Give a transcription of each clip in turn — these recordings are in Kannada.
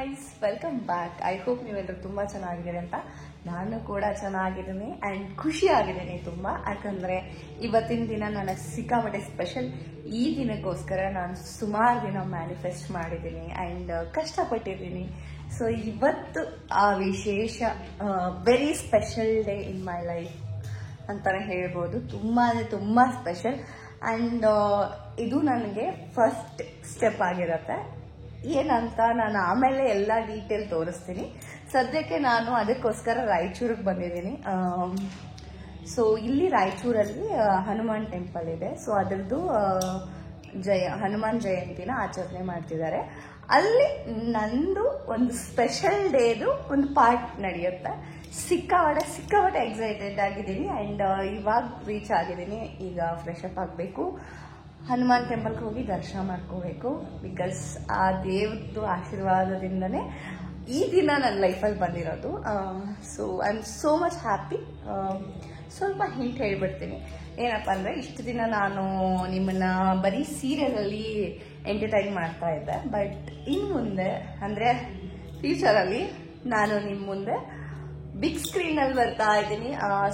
Guys, welcome back. I hope ನೀವೆಲ್ಲರೂ ತುಂಬ ಚೆನ್ನಾಗಿದ್ದೀರಿ ಅಂತ. ನಾನು ಕೂಡ ಚೆನ್ನಾಗಿದ್ದೀನಿ ಆ್ಯಂಡ್ ಖುಷಿಯಾಗಿದ್ದೀನಿ ತುಂಬ. ಯಾಕಂದರೆ ಇವತ್ತಿನ ದಿನ ನನಗೆ ಸಿಕ್ಕಾಪಟ್ಟೆ ಸ್ಪೆಷಲ್. ಈ ದಿನಕ್ಕೋಸ್ಕರ ನಾನು ಸುಮಾರು ದಿನ ಮ್ಯಾನಿಫೆಸ್ಟ್ ಮಾಡಿದ್ದೀನಿ ಆ್ಯಂಡ್ ಕಷ್ಟಪಟ್ಟಿದ್ದೀನಿ. ಸೊ ಇವತ್ತು ಆ ವಿಶೇಷ very special day in my life ಅಂತಲೇ ಹೇಳ್ಬೋದು. ತುಂಬ ಅಂದರೆ ತುಂಬ ಸ್ಪೆಷಲ್ ಆ್ಯಂಡ್ ಇದು ನನಗೆ ಫಸ್ಟ್ ಸ್ಟೆಪ್ ಆಗಿರುತ್ತೆ. ಏನಂತ ನಾನು ಆಮೇಲೆ ಎಲ್ಲ ಡೀಟೇಲ್ ತೋರಿಸ್ತೀನಿ. ಸದ್ಯಕ್ಕೆ ನಾನು ಅದಕ್ಕೋಸ್ಕರ ರಾಯಚೂರಿಗೆ ಬಂದಿದ್ದೀನಿ. ಸೊ ಇಲ್ಲಿ ರಾಯಚೂರಲ್ಲಿ ಹನುಮಾನ್ ಟೆಂಪಲ್ ಇದೆ. ಸೊ ಅದರದ್ದು ಹನುಮಾನ್ ಜಯಂತಿನ ಆಚರಣೆ ಮಾಡ್ತಿದ್ದಾರೆ. ಅಲ್ಲಿ ನಂದು ಒಂದು ಸ್ಪೆಷಲ್ ಡೇದು ಒಂದು ಪಾರ್ಟ್ ನಡೆಯುತ್ತೆ. ಸಿಕ್ಕಾಪಟ್ಟೆ ಎಕ್ಸೈಟೆಡ್ ಆಗಿದ್ದೀನಿ ಆ್ಯಂಡ್ ಇವಾಗ ರೀಚ್ ಆಗಿದ್ದೀನಿ. ಈಗ ಫ್ರೆಶ್ ಅಪ್ ಆಗಬೇಕು, ಹನುಮಾನ್ ಟೆಂಪಲ್ಗೆ ಹೋಗಿ ದರ್ಶನ ಮಾಡ್ಕೋಬೇಕು. ಬಿಕಾಸ್ ಆ ದೇವ್ರದ್ದು ಆಶೀರ್ವಾದದಿಂದನೇ ಈ ದಿನ ನನ್ನ ಲೈಫಲ್ಲಿ ಬಂದಿರೋದು. So I am so much happy. ಸ್ವಲ್ಪ ಹಿಂಟ್ ಹೇಳ್ಬಿಡ್ತೀನಿ. ಏನಪ್ಪ ಅಂದರೆ, ಇಷ್ಟು ದಿನ ನಾನು ನಿಮ್ಮನ್ನು ಬರೀ ಸೀರಿಯಲಲ್ಲಿ ಎಂಟರ್ಟೈನ್ ಮಾಡ್ತಾ ಇದ್ದೆ. ಬಟ್ ಇನ್ನು ಮುಂದೆ ಅಂದರೆ ಫ್ಯೂಚರಲ್ಲಿ ನಾನು ನಿಮ್ಮ ಮುಂದೆ ಬಿಗ್ ಸ್ಕ್ರೀನಲ್ಲಿ ಬರ್ತಾ ಇದ್ದೀನಿ.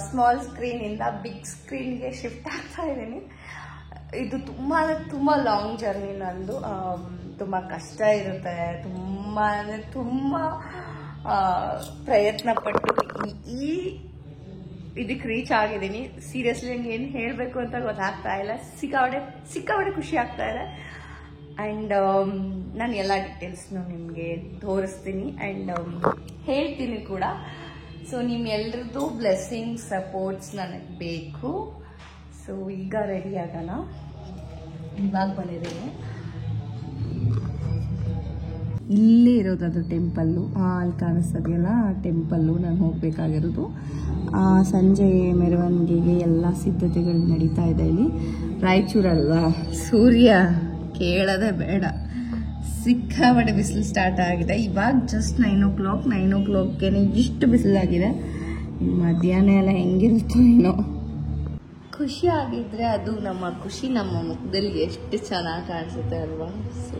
ಸ್ಮಾಲ್ ಸ್ಕ್ರೀನಿಂದ ಬಿಗ್ ಸ್ಕ್ರೀನ್ಗೆ ಶಿಫ್ಟ್ ಆಗ್ತಾ ಇದ್ದೀನಿ. ಇದು ತುಂಬ ಲಾಂಗ್ ಜರ್ನಿ ನಂದು. ತುಂಬ ಕಷ್ಟ ಇರುತ್ತೆ. ತುಂಬ ಪ್ರಯತ್ನ ಪಟ್ಟು ಇದಕ್ಕೆ ರೀಚ್ ಆಗಿದ್ದೀನಿ. ಸೀರಿಯಸ್ಲಿ ನಂಗೆ ಏನು ಹೇಳಬೇಕು ಅಂತ ಗೊತ್ತಾಗ್ತಾ ಇಲ್ಲ. ಸಿಕ್ಕಾಪಟ್ಟೆ ಖುಷಿ ಆಗ್ತಾ ಇದೆ. ಆ್ಯಂಡ್ ನಾನು ಎಲ್ಲ ಡೀಟೇಲ್ಸ್ನು ನಿಮಗೆ ತೋರಿಸ್ತೀನಿ ಆ್ಯಂಡ್ ಹೇಳ್ತೀನಿ ಕೂಡ. ಸೊ ನಿಮ್ಮೆಲ್ಲರದ್ದು ಬ್ಲೆಸ್ಸಿಂಗ್ ಸಪೋರ್ಟ್ಸ್ ನನಗೆ ಬೇಕು. ಸೊ ಈಗ ರೆಡಿ ಆಗೋಣ. ಇವಾಗ ಬಂದಿದ್ದೀನಿ. ಇಲ್ಲೇ ಇರೋದು ಅದು ಟೆಂಪಲ್ಲು. ಅಲ್ಲಿ ಕಾಣಿಸ್ತದೆಯಲ್ಲ ಆ ಟೆಂಪಲ್ಲು ನಾನು ಹೋಗಬೇಕಾಗಿರೋದು. ಸಂಜೆ ಮೆರವಣಿಗೆಗೆ ಎಲ್ಲ ಸಿದ್ಧತೆಗಳು ನಡೀತಾ ಇದೆ ಇಲ್ಲಿ. ರಾಯಚೂರಲ್ವಾ, ಸೂರ್ಯ ಕೇಳೋದೇ ಬೇಡ. ಸಿಕ್ಕಾಪಟ್ಟೆ ಬಿಸಿಲು ಸ್ಟಾರ್ಟ್ ಆಗಿದೆ. ಇವಾಗ ಜಸ್ಟ್ 9 o'clock ಇಷ್ಟು ಬಿಸಿಲಾಗಿದೆ. ಮಧ್ಯಾಹ್ನ ಎಲ್ಲ ಹೆಂಗಿರುತ್ತೋ ಏನೋ. ಖುಷಿ ಆಗಿದ್ರೆ ಅದು ನಮ್ಮ ಖುಷಿ ನಮ್ಮ ಮುಖದಲ್ಲಿ ಎಷ್ಟು ಚೆನ್ನಾಗಿ ಕಾಣಿಸುತ್ತೆ ಅಲ್ವಾ. ಸೊ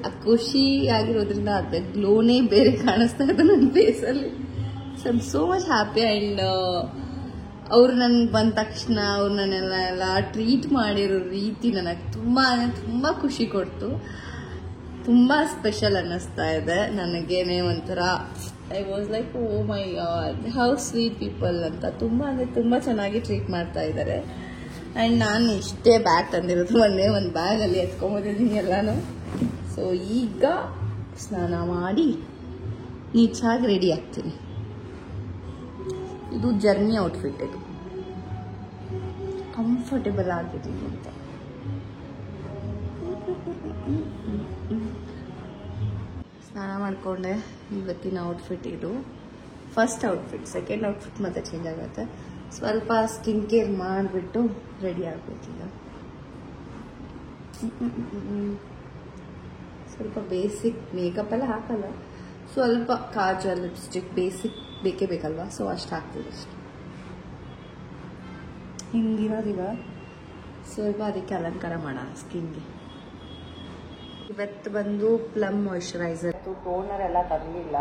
ಆ ಖುಷಿ ಆಗಿರೋದ್ರಿಂದ ಅದೇ ಗ್ಲೋನೇ ಬೇರೆ ಕಾಣಿಸ್ತಾ ಇದೆ ನನ್ನ ಫೇಸಲ್ಲಿ. So I am so much happy. And ಅವ್ರು ನನಗೆ ಬಂದ ತಕ್ಷಣ ಅವ್ರು ನನ್ನೆಲ್ಲ ಟ್ರೀಟ್ ಮಾಡಿರೋ ರೀತಿ ನನಗೆ ತುಂಬ ಖುಷಿ ಕೊಡ್ತು. ತುಂಬ ಸ್ಪೆಷಲ್ ಅನ್ನಿಸ್ತಾ ಇದೆ ನನಗೇನೆ. ಒಂಥರ I was like, oh my god, how sweet people ಅಂತ. ತುಂಬ ಚೆನ್ನಾಗಿ ಟ್ರೀಟ್ ಮಾಡ್ತಾ ಇದ್ದಾರೆ. ಆ್ಯಂಡ್ ನಾನು ಇಷ್ಟೇ ಬ್ಯಾಗ್ ತಂದಿರೋದು, ಒಂದು ಬ್ಯಾಗಲ್ಲಿ ಎತ್ಕೊಂಬಂದಿದ್ದೀನಿ ಎಲ್ಲಾನು. ಸೊ ಈಗ ಸ್ನಾನ ಮಾಡಿ ನೀಟಾಗಿ ರೆಡಿ ಆಗ್ತೀನಿ. ಇದು ಜರ್ನಿ ಔಟ್ಫಿಟ್. ಇದು ಕಂಫರ್ಟೇಬಲ್ ಆಗಿದ್ದೀನಿ ಅಂತ. ಸ್ನಾನ ಮಾಡಿಕೊಂಡೆ. ಇವತ್ತಿನ ಔಟ್ಫಿಟ್ ಇದು ಫಸ್ಟ್ ಔಟ್ಫಿಟ್. ಸೆಕೆಂಡ್ ಔಟ್ಫಿಟ್ ಮತ್ತೆ ಚೇಂಜ್ ಆಗುತ್ತೆ. ಸ್ವಲ್ಪ ಸ್ಕಿನ್ ಕೇರ್ ಮಾಡಿಬಿಟ್ಟು ರೆಡಿ ಆಗಬೇಕೀಗ. ಸ್ವಲ್ಪ ಬೇಸಿಕ್ ಮೇಕಪ್ ಎಲ್ಲ ಹಾಕಲ್ಲ, ಸ್ವಲ್ಪ ಕಾಜಲ್, ಲಿಪ್ಸ್ಟಿಕ್ ಬೇಸಿಕ್ ಬೇಕೇ ಬೇಕಲ್ವಾ. ಸೊ ಅಷ್ಟು ಹಾಕ್ತೀವಿ ಅಷ್ಟು. ಹಿಂಗಿರೋದಿವ ಸ್ವಲ್ಪ ಅದಕ್ಕೆ ಅಲಂಕಾರ ಮಾಡೋಣ ಸ್ಕಿನ್ಗೆ. ಇವತ್ತು ಬಂದು ಪ್ಲಮ್ ಮಾಯಿಶ್ಚರೈಸರ್. ಟೋನರ್ ಎಲ್ಲ ತಂದಿಲ್ಲ,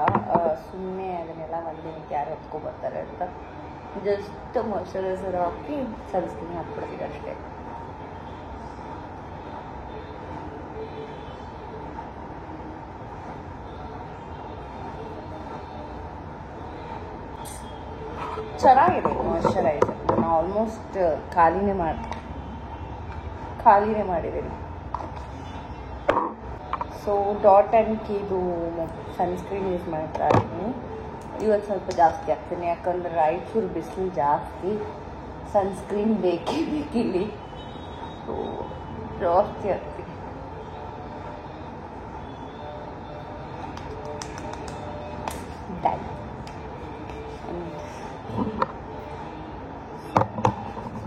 ಸುಮ್ಮನೆ ಅದನ್ನೆಲ್ಲ ಒಂದಿನಕ್ಕೆ ಯಾರು ಎತ್ಕೊಬರ್ತಾರೆ ಅಂತ ಜಸ್ಟ್ ಮಾಯಿಶ್ಚರೈಸರ್ ಹಾಕಿ ಸನ್ಸ್ಕ್ರೀನ್ ಹಾಕ್ಬಿಡ್ತೀವಿ ಅಷ್ಟೇ. ಚೆನ್ನಾಗಿದೆ ಮಾಯಿಶ್ಚರೈಸರ್. ನಾನು ಆಲ್ಮೋಸ್ಟ್ ಖಾಲಿನೇ ಮಾಡಿದ್ದೀನಿ. ಸೊ ಡಾಟ್ ಆ್ಯಂಡ್ ಕೀದು ಸನ್ಸ್ಕ್ರೀನ್ ಯೂಸ್ ಮಾಡ್ತಾ ಇದ್ದೀನಿ. ಇವತ್ತು ಸ್ವಲ್ಪ ಜಾಸ್ತಿ ಆಗ್ತೀನಿ, ಯಾಕಂದರೆ ರಾಯಚೂರು ಬಿಸಿಲು ಜಾಸ್ತಿ. ಸನ್ಸ್ಕ್ರೀನ್ ಬೇಕಿಲ್ಲಿ. ಸೊ ಜಾಸ್ತಿ ಆಗ್ತೀನಿ.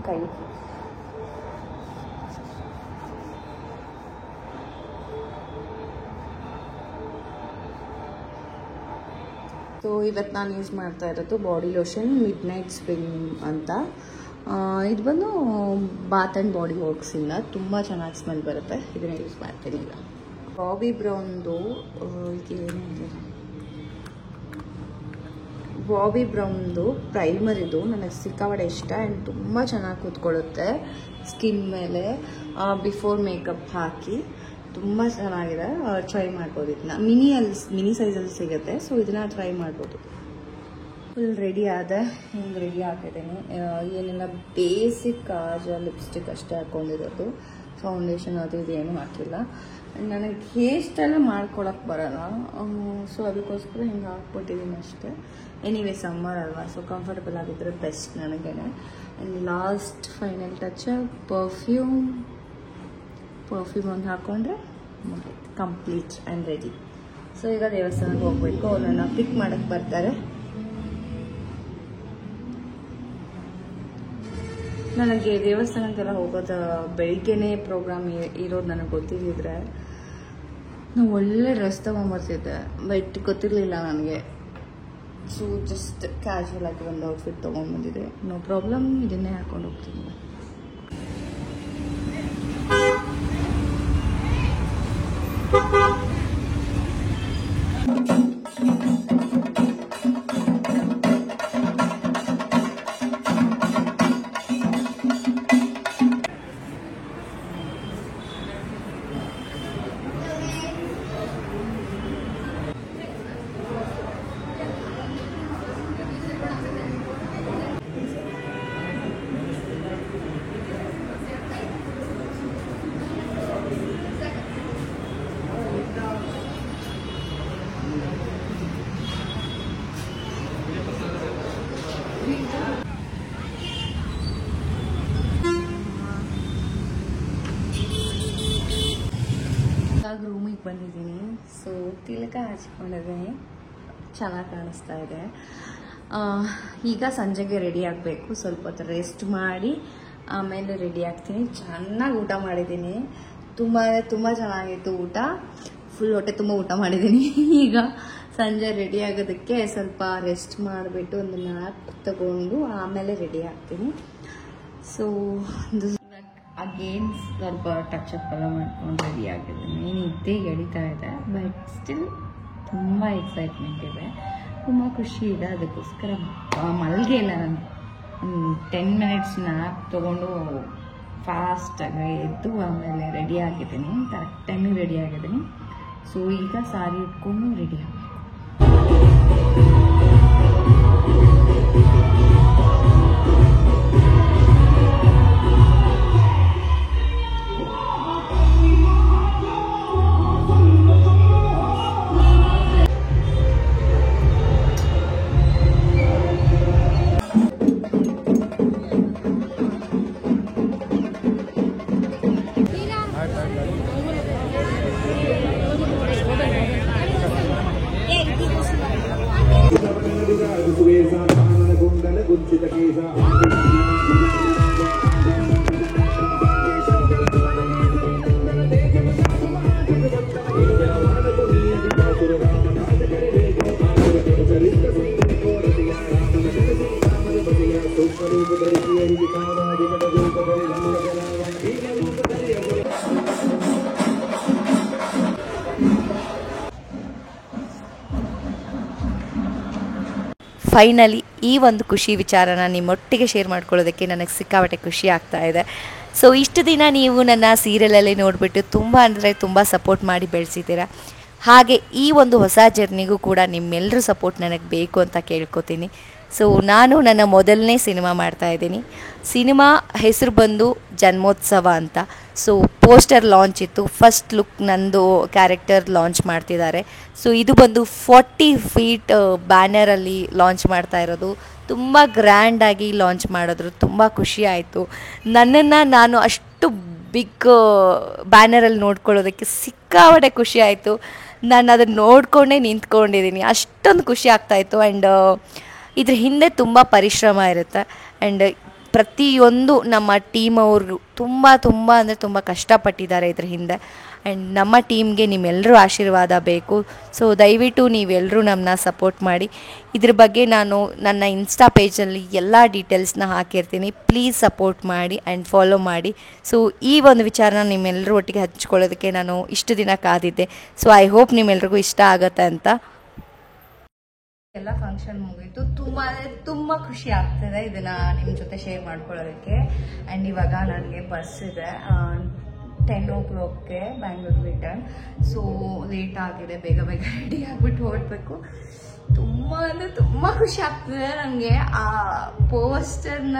ಕೈ ಸೊ ಇವತ್ತು ನಾನು ಯೂಸ್ ಮಾಡ್ತಾ ಇರೋದು body lotion mid night spring ಅಂತ. ಇದು ಬಂದು ಬಾತ್ ಆ್ಯಂಡ್ ಬಾಡಿ ವರ್ಕ್ಸಿಂದ ತುಂಬ ಚೆನ್ನಾಗಿ ಸ್ಮೆಲ್ ಬರುತ್ತೆ. ಇದನ್ನು ಯೂಸ್ ಮಾಡ್ತೀನಿ ಈಗ. ಬಾಬಿ ಬ್ರೌನ್ದು ಬಾಬಿ ಬ್ರೌನ್ದು ಪ್ರೈಮರ್ ಇದು ನನಗೆ ಸಿಕ್ಕಾಪಟ್ಟೆ ಇಷ್ಟ ಆ್ಯಂಡ್ ತುಂಬ ಚೆನ್ನಾಗಿ ಕೂತ್ಕೊಳ್ಳುತ್ತೆ ಸ್ಕಿನ್ ಮೇಲೆ ಬಿಫೋರ್ ಮೇಕಪ್ ಹಾಕಿ ತುಂಬ ಚೆನ್ನಾಗಿದೆ. ಟ್ರೈ ಮಾಡ್ಬೋದು. ಇದನ್ನ ಮಿನಿ ಸೈಜಲ್ಲಿ ಸಿಗುತ್ತೆ, ಸೊ ಇದನ್ನ ಟ್ರೈ ಮಾಡ್ಬೋದು. ಫುಲ್ ರೆಡಿ ಆದೆ. ಹಿಂಗೆ ರೆಡಿ ಹಾಕಿದ್ದೀನಿ. ಏನೆಲ್ಲ ಬೇಸಿಕ್ ಕಾಜಲ್ ಲಿಪ್ಸ್ಟಿಕ್ ಅಷ್ಟೇ ಹಾಕ್ಕೊಂಡಿರೋದು, ಫೌಂಡೇಶನ್ ಅದು ಇದು ಏನೂ ಹಾಕಿಲ್ಲ. ನನಗೆ ಹೇರ್ ಸ್ಟೈಲ ಮಾಡ್ಕೊಳಕ್ಕೆ ಬರೋಲ್ಲ, ಸೊ ಅದಕ್ಕೋಸ್ಕರ ಹಿಂಗೆ ಹಾಕ್ಬಿಟ್ಟಿದ್ದೀನಿ ಅಷ್ಟೇ. ಎನಿವೇ ಸಮ್ಮರ್ ಅಲ್ವಾ, ಸೊ ಕಂಫರ್ಟಬಲ್ ಆಗಿದ್ದರೆ ಬೆಸ್ಟ್ ನನಗೆ. And last final touch perfume ಒಂದು ಹಾಕ್ಕೊಂಡ್ರೆ ಕಂಪ್ಲೀಟ್ ಆ್ಯಂಡ್ ರೆಡಿ. ಸೊ ಈಗ ದೇವಸ್ಥಾನಕ್ಕೆ ಹೋಗ್ಬೇಕು, ಅವ್ರನ್ನ ಪಿಕ್ ಮಾಡೋಕ್ಕೆ ಬರ್ತಾರೆ. ನನಗೆ ದೇವಸ್ಥಾನಕ್ಕೆಲ್ಲ ಹೋಗೋದು ಬೆಳಿಗ್ಗೆನೇ ಪ್ರೋಗ್ರಾಮ್ ಇರೋದು ನನಗೆ ಗೊತ್ತಿದ್ದಿದ್ರೆ ನಾವು ಒಳ್ಳೆ ಡ್ರೆಸ್ ತೊಗೊಂಬರ್ತಿದ್ದೆ, ಬಟ್ ಗೊತ್ತಿರಲಿಲ್ಲ ನನಗೆ. ಸೊ ಜಸ್ಟ್ ಕ್ಯಾಶುವಲ್ ಆಗಿ ಒಂದು ಔಟ್ಫಿಟ್ ತೊಗೊಂಡ್ಬಂದಿದೆ. ನೋ ಪ್ರಾಬ್ಲಮ್, ಇದನ್ನೇ ಹಾಕೊಂಡು ಹೋಗ್ತೀನಿ. ರೂಮಿಗೆ ಬಂದಿದ್ದೀನಿ. ಸೊ ತಿಲಕ ಹಚ್ಕೊಂಡಿದ್ದೀನಿ, ಚೆನ್ನಾಗಿ ಕಾಣಿಸ್ತಾ ಇದೆ. ಈಗ ಸಂಜೆಗೆ ರೆಡಿ ಆಗಬೇಕು. ಸ್ವಲ್ಪ ಹೊತ್ತು ರೆಸ್ಟ್ ಮಾಡಿ ಆಮೇಲೆ ರೆಡಿ ಆಗ್ತೀನಿ. ಚೆನ್ನಾಗಿ ಊಟ ಮಾಡಿದ್ದೀನಿ, ತುಂಬ ಚೆನ್ನಾಗಿತ್ತು ಊಟ. ಫುಲ್ ಹೊಟ್ಟೆ ತುಂಬ ಊಟ ಮಾಡಿದ್ದೀನಿ. ಈಗ ಸಂಜೆ ರೆಡಿ ಆಗೋದಕ್ಕೆ ಸ್ವಲ್ಪ ರೆಸ್ಟ್ ಮಾಡಿಬಿಟ್ಟು ಒಂದು ನ್ಯಾಪ್ ತಗೊಂಡು ಆಮೇಲೆ ರೆಡಿ ಆಗ್ತೀನಿ. ಸೊ ಅಗೇನ್ ಸ್ವಲ್ಪ ಟಚಪ್ ಎಲ್ಲ ಮಾಡ್ಕೊಂಡು ರೆಡಿ ಆಗಿದ್ದೀನಿ. ನಿದ್ದೆ ಎಳಿತಾ ಇದೆ, ಬಟ್ ಸ್ಟಿಲ್ ತುಂಬ ಎಕ್ಸೈಟ್ಮೆಂಟ್ ಇದೆ, ತುಂಬ ಖುಷಿ ಇದೆ. ಅದಕ್ಕೋಸ್ಕರ ಮಲ್ಗೆ ಇಲ್ಲ ನಾನು. 10 ಮಿನಿಟ್ಸ್ ನ್ಯಾಪ್ ತೊಗೊಂಡು ಫಾಸ್ಟಾಗಿ ಎದ್ದು ಆಮೇಲೆ ರೆಡಿ ಆಗಿದ್ದೀನಿ. ಕರೆಕ್ಟ್ ಟೈಮಿಗೆ ರೆಡಿ ಆಗಿದ್ದೀನಿ. ಸೊ ಈಗ ಸಾರಿ ಇಟ್ಕೊಂಡು ರೆಡಿ ಆಗಬೇಕು. ಫೈನಲಿ ಈ ಒಂದು ಖುಷಿ ವಿಚಾರನ ನಿಮ್ಮೊಟ್ಟಿಗೆ ಶೇರ್ ಮಾಡ್ಕೊಳ್ಳೋದಕ್ಕೆ ನನಗೆ ಸಿಕ್ಕಾಪಟ್ಟೆ ಖುಷಿ ಆಗ್ತಾ ಇದೆ. ಸೊ ಇಷ್ಟು ದಿನ ನೀವು ನನ್ನ ಸೀರಿಯಲಲ್ಲಿ ನೋಡಿಬಿಟ್ಟು ತುಂಬ ಅಂದರೆ ತುಂಬ ಸಪೋರ್ಟ್ ಮಾಡಿ ಬೆಳೆಸಿದ್ದೀರಾ. ಹಾಗೆ ಈ ಒಂದು ಹೊಸ ಜರ್ನಿಗೂ ಕೂಡ ನಿಮ್ಮೆಲ್ಲರೂ ಸಪೋರ್ಟ್ ನನಗೆ ಬೇಕು ಅಂತ ಕೇಳ್ಕೊತೀನಿ. ಸೊ ನಾನು ನನ್ನ ಮೊದಲನೇ ಸಿನಿಮಾ ಮಾಡ್ತಾಯಿದ್ದೀನಿ. ಸಿನಿಮಾ ಹೆಸರು ಬಂದು ಜನ್ಮೋತ್ಸವ ಅಂತ. ಸೊ ಪೋಸ್ಟರ್ ಲಾಂಚ್ ಇತ್ತು, ಫಸ್ಟ್ ಲುಕ್ ನಂದು ಕ್ಯಾರೆಕ್ಟರ್ ಲಾಂಚ್ ಮಾಡ್ತಿದ್ದಾರೆ. ಸೊ ಇದು ಬಂದು 40 ಫೀಟ್ ಬ್ಯಾನರಲ್ಲಿ ಲಾಂಚ್ ಮಾಡ್ತಾ ಇರೋದು. ತುಂಬ ಗ್ರ್ಯಾಂಡಾಗಿ ಲಾಂಚ್ ಮಾಡಿದ್ರು, ತುಂಬ ಖುಷಿ ಆಯಿತು. ನನ್ನನ್ನು ನಾನು ಅಷ್ಟು ಬಿಗ್ ಬ್ಯಾನರಲ್ಲಿ ನೋಡ್ಕೊಳ್ಳೋದಕ್ಕೆ ಸಿಕ್ಕಾಪಟ್ಟೆ ಖುಷಿ ಆಯಿತು. ನಾನು ಅದನ್ನು ನೋಡಿಕೊಂಡೇ ನಿಂತ್ಕೊಂಡಿದ್ದೀನಿ, ಅಷ್ಟೊಂದು ಖುಷಿ ಆಗ್ತಾಯಿತ್ತು. ಆ್ಯಂಡ್ ಇದ್ರ ಹಿಂದೆ ತುಂಬ ಪರಿಶ್ರಮ ಇರುತ್ತೆ. ಆ್ಯಂಡ್ ಪ್ರತಿಯೊಂದು ನಮ್ಮ ಟೀಮ್ ಅವರು ತುಂಬ ಅಂದರೆ ತುಂಬ ಕಷ್ಟಪಟ್ಟಿದ್ದಾರೆ ಇದ್ರ ಹಿಂದೆ. ಆ್ಯಂಡ್ ನಮ್ಮ ಟೀಮ್ಗೆ ನಿಮ್ಮೆಲ್ಲರೂ ಆಶೀರ್ವಾದ ಬೇಕು. ಸೊ ದಯವಿಟ್ಟು ನೀವೆಲ್ಲರೂ ನಮ್ಮನ್ನ ಸಪೋರ್ಟ್ ಮಾಡಿ. ಇದ್ರ ಬಗ್ಗೆ ನಾನು ನನ್ನ ಇನ್ಸ್ಟಾ ಪೇಜಲ್ಲಿ ಎಲ್ಲ ಡೀಟೇಲ್ಸ್ನ ಹಾಕಿರ್ತೀನಿ. ಪ್ಲೀಸ್ ಸಪೋರ್ಟ್ ಮಾಡಿ ಆ್ಯಂಡ್ ಫಾಲೋ ಮಾಡಿ. ಸೊ ಈ ಒಂದು ವಿಚಾರನ ನಿಮ್ಮೆಲ್ಲರೂ ಒಟ್ಟಿಗೆ ಹಂಚ್ಕೊಳ್ಳೋದಕ್ಕೆ ನಾನು ಇಷ್ಟು ದಿನ ಕಾದಿದ್ದೆ. ಸೊ ಐ ಹೋಪ್ ನಿಮ್ಮೆಲ್ರಿಗೂ ಇಷ್ಟ ಆಗುತ್ತೆ ಅಂತ. ಎಲ್ಲ ಫಂಕ್ಷನ್ ಮುಗೀತು. ತುಂಬ ಖುಷಿ ಆಗ್ತಿದೆ ಇದನ್ನ ನಿಮ್ಮ ಜೊತೆ ಶೇರ್ ಮಾಡ್ಕೊಳ್ಳೋದಕ್ಕೆ. ಆ್ಯಂಡ್ ಇವಾಗ ನನಗೆ ಬಸ್ ಇದೆ 10 o'clock Bangalore return. So late ಆಗಿದೆ, ಬೇಗ ರೆಡಿ ಆಗಿಬಿಟ್ಟು ಹೊರಡಬೇಕು. ತುಂಬ ಖುಷಿ ಆಗ್ತಿದೆ ನನಗೆ. ಆ ಪೋಸ್ಟರ್ನ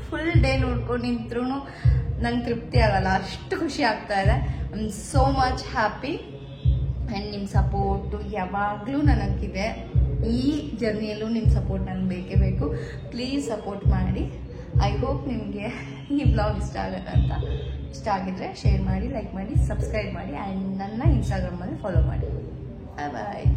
ಫುಲ್ ಡೇ ನೋಡ್ಕೊಂಡು ನಿಂತ್ರೂ ನಂಗೆ ತೃಪ್ತಿ ಆಗಲ್ಲ, ಅಷ್ಟು ಖುಷಿ ಆಗ್ತಾ ಇದೆ. I am so much happy. And ನಿಮ್ಮ ಸಪೋರ್ಟು ಯಾವಾಗಲೂ ನನಗಿದೆ. ಈ ಜರ್ನಿಯಲ್ಲೂ ನಿಮ್ಮ ಸಪೋರ್ಟ್ ನನಗೆ ಬೇಕೇ ಬೇಕು. ಪ್ಲೀಸ್ ಸಪೋರ್ಟ್ ಮಾಡಿ. ಐ ಹೋಪ್ ನಿಮಗೆ ಈ ಬ್ಲಾಗ್ ಇಷ್ಟ ಆಗುತ್ತೆ ಅಂತ. ಇಷ್ಟ ಆಗಿದ್ರೆ ಶೇರ್ ಮಾಡಿ, ಲೈಕ್ ಮಾಡಿ, ಸಬ್ಸ್ಕ್ರೈಬ್ ಮಾಡಿ ಆ್ಯಂಡ್ ನನ್ನ ಇನ್ಸ್ಟಾಗ್ರಾಮಲ್ಲಿ ಫಾಲೋ ಮಾಡಿ. ಬಾಯ್ ಬಾಯ್.